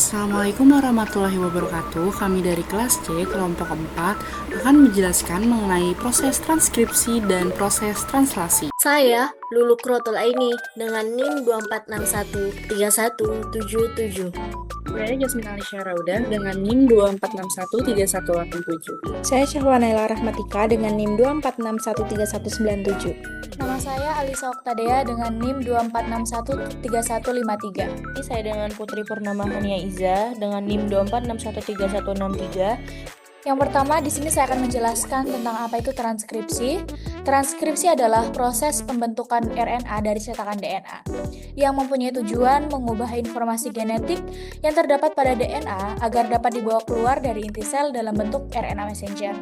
Assalamualaikum warahmatullahi wabarakatuh. Kami dari kelas C, kelompok 4, akan menjelaskan mengenai proses transkripsi dan proses translasi. Saya Lulu Krotul Aini dengan NIM 24613177. Saya Jasmine Alisha Rauda dengan NIM 24613187. Saya Syahwanaila Rahmatika dengan NIM 24613197. Nama saya Alisa Oktadea dengan NIM 24613153. Saya dengan Putri Purnama Hania Iza dengan NIM 24613163. Yang pertama, di sini saya akan menjelaskan tentang apa itu transkripsi. Transkripsi adalah proses pembentukan RNA dari cetakan DNA yang mempunyai tujuan mengubah informasi genetik yang terdapat pada DNA agar dapat dibawa keluar dari inti sel dalam bentuk RNA messenger.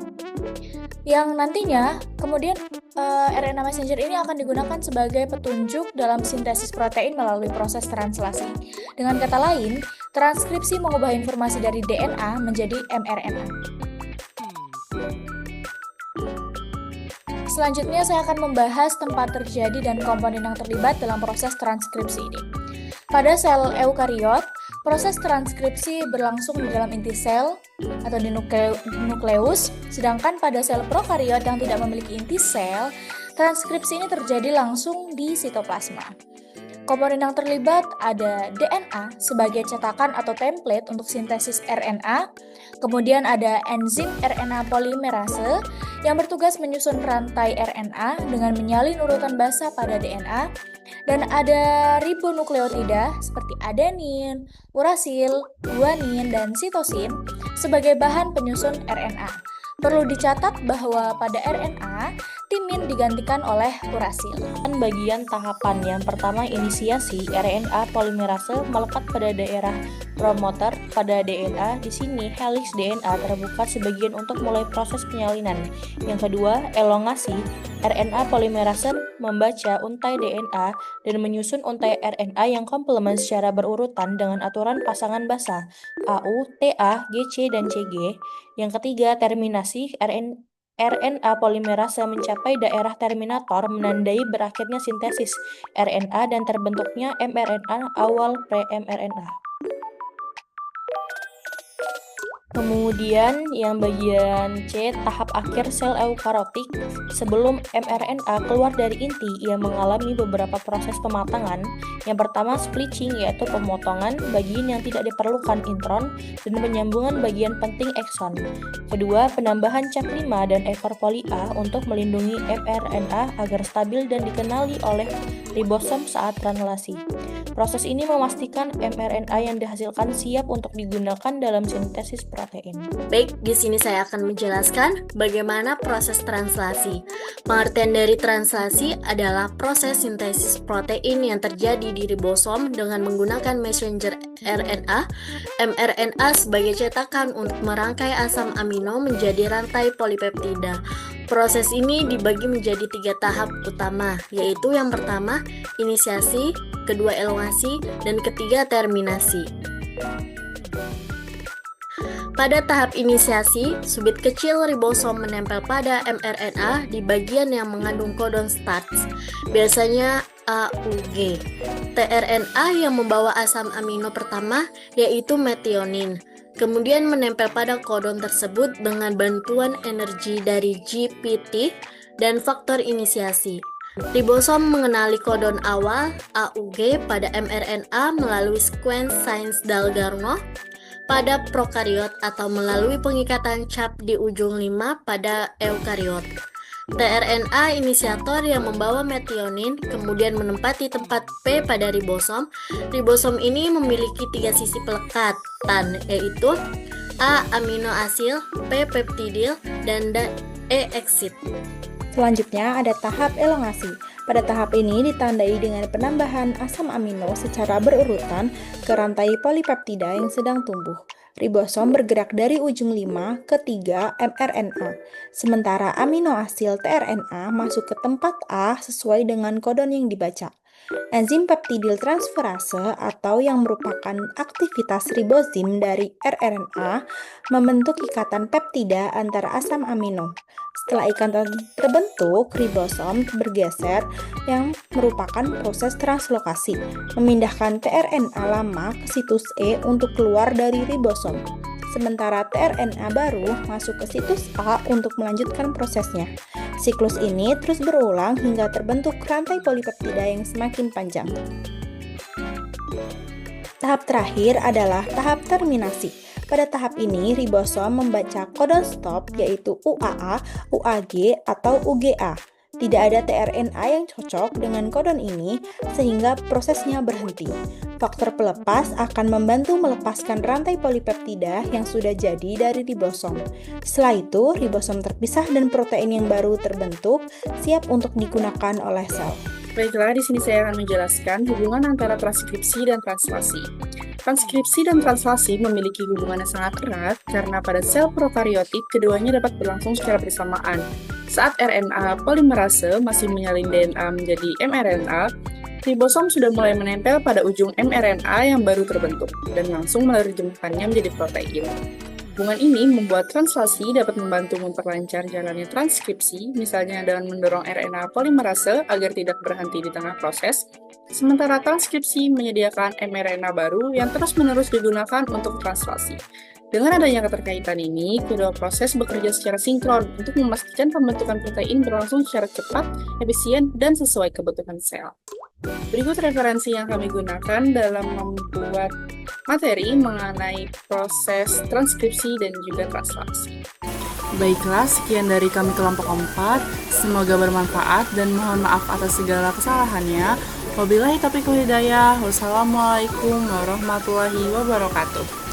Yang nantinya, kemudian RNA messenger ini akan digunakan sebagai petunjuk dalam sintesis protein melalui proses translasi. Dengan kata lain, transkripsi mengubah informasi dari DNA menjadi mRNA. Selanjutnya saya akan membahas tempat terjadi dan komponen yang terlibat dalam proses transkripsi ini. Pada sel eukariot, proses transkripsi berlangsung di dalam inti sel atau di nukleus, sedangkan pada sel prokariot yang tidak memiliki inti sel, transkripsi ini terjadi langsung di sitoplasma. Komponen yang terlibat ada DNA sebagai cetakan atau template untuk sintesis RNA, kemudian ada enzim RNA polimerase yang bertugas menyusun rantai RNA dengan menyalin urutan basa pada DNA, dan ada ribonukleotida seperti adenin, urasil, guanin, dan sitosin sebagai bahan penyusun RNA. Perlu dicatat bahwa pada RNA, timin digantikan oleh urasil. Bagian tahapan yang pertama, inisiasi RNA polimerase melekat pada daerah promoter pada DNA. Di sini helix DNA terbuka sebagian untuk mulai proses penyalinan. Yang kedua, elongasi RNA polimerase membaca untai DNA dan menyusun untai RNA yang komplement secara berurutan dengan aturan pasangan basa AU, TA, GC, dan CG. Yang ketiga, terminasi RNA polimerase mencapai daerah terminator menandai berakhirnya sintesis RNA dan terbentuknya mRNA awal pre-mRNA. Kemudian yang bagian C, tahap akhir sel eukariotik. Sebelum mRNA keluar dari inti, ia mengalami beberapa proses pematangan. Yang pertama, splitting, yaitu pemotongan bagian yang tidak diperlukan intron dan penyambungan bagian penting ekson. Kedua, penambahan cap 5 dan ekor poli A untuk melindungi mRNA agar stabil dan dikenali oleh ribosom saat translasi. Proses ini memastikan mRNA yang dihasilkan siap untuk digunakan dalam sintesis protein. Baik, di sini saya akan menjelaskan bagaimana proses translasi. Pengertian dari translasi adalah proses sintesis protein yang terjadi di ribosom dengan menggunakan messenger RNA, mRNA sebagai cetakan untuk merangkai asam amino menjadi rantai polipeptida. Proses ini dibagi menjadi 3 tahap utama, yaitu yang pertama, inisiasi, kedua elongasi, dan ketiga terminasi. Pada tahap inisiasi, subit kecil ribosom menempel pada mRNA di bagian yang mengandung kodon start, biasanya AUG. tRNA yang membawa asam amino pertama yaitu metionin, kemudian menempel pada kodon tersebut dengan bantuan energi dari GPT dan faktor inisiasi. Ribosom mengenali kodon awal AUG pada mRNA melalui sequence Sainz-Dalgarno pada prokariot atau melalui pengikatan cap di ujung 5 pada eukariot. tRNA inisiator yang membawa metionin kemudian menempati tempat P pada ribosom. Ribosom ini memiliki 3 sisi pelekatan, yaitu A. amino asil, P. peptidil, dan E. exit. Selanjutnya ada tahap elongasi. Pada tahap ini ditandai dengan penambahan asam amino secara berurutan ke rantai polipeptida yang sedang tumbuh. Ribosom bergerak dari ujung 5 ke 3 mRNA, sementara amino asil tRNA masuk ke tempat A sesuai dengan kodon yang dibaca. Enzim peptidil transferase atau yang merupakan aktivitas ribosim dari rRNA membentuk ikatan peptida antara asam amino. Setelah ikatan terbentuk, ribosom bergeser yang merupakan proses translokasi, memindahkan tRNA lama ke situs E untuk keluar dari ribosom. Sementara tRNA baru masuk ke situs A untuk melanjutkan prosesnya. Siklus ini terus berulang hingga terbentuk rantai polipeptida yang semakin panjang. Tahap terakhir adalah tahap terminasi. Pada tahap ini, ribosom membaca kodon stop yaitu UAA, UAG, atau UGA. Tidak ada tRNA yang cocok dengan kodon ini sehingga prosesnya berhenti. Faktor pelepas akan membantu melepaskan rantai polipeptida yang sudah jadi dari ribosom. Setelah itu, ribosom terpisah dan protein yang baru terbentuk, siap untuk digunakan oleh sel. Baiklah, di sini saya akan menjelaskan hubungan antara transkripsi dan translasi. Transkripsi dan translasi memiliki hubungan yang sangat erat karena pada sel prokariotik keduanya dapat berlangsung secara bersamaan. Saat RNA polimerase masih menyalin DNA menjadi mRNA, ribosom sudah mulai menempel pada ujung mRNA yang baru terbentuk dan langsung menerjemahkannya menjadi protein. Hubungan ini membuat translasi dapat membantu memperlancar jalannya transkripsi, misalnya dengan mendorong RNA polimerase agar tidak berhenti di tengah proses, sementara transkripsi menyediakan mRNA baru yang terus-menerus digunakan untuk translasi. Dengan adanya keterkaitan ini, kedua proses bekerja secara sinkron untuk memastikan pembentukan protein berlangsung secara cepat, efisien, dan sesuai kebutuhan sel. Berikut referensi yang kami gunakan dalam membuat materi mengenai proses transkripsi dan juga translasi. Baiklah, sekian dari kami kelompok 4. Semoga bermanfaat dan mohon maaf atas segala kesalahannya. Wabillahi taufiq wal hidayah. Wassalamualaikum warahmatullahi wabarakatuh.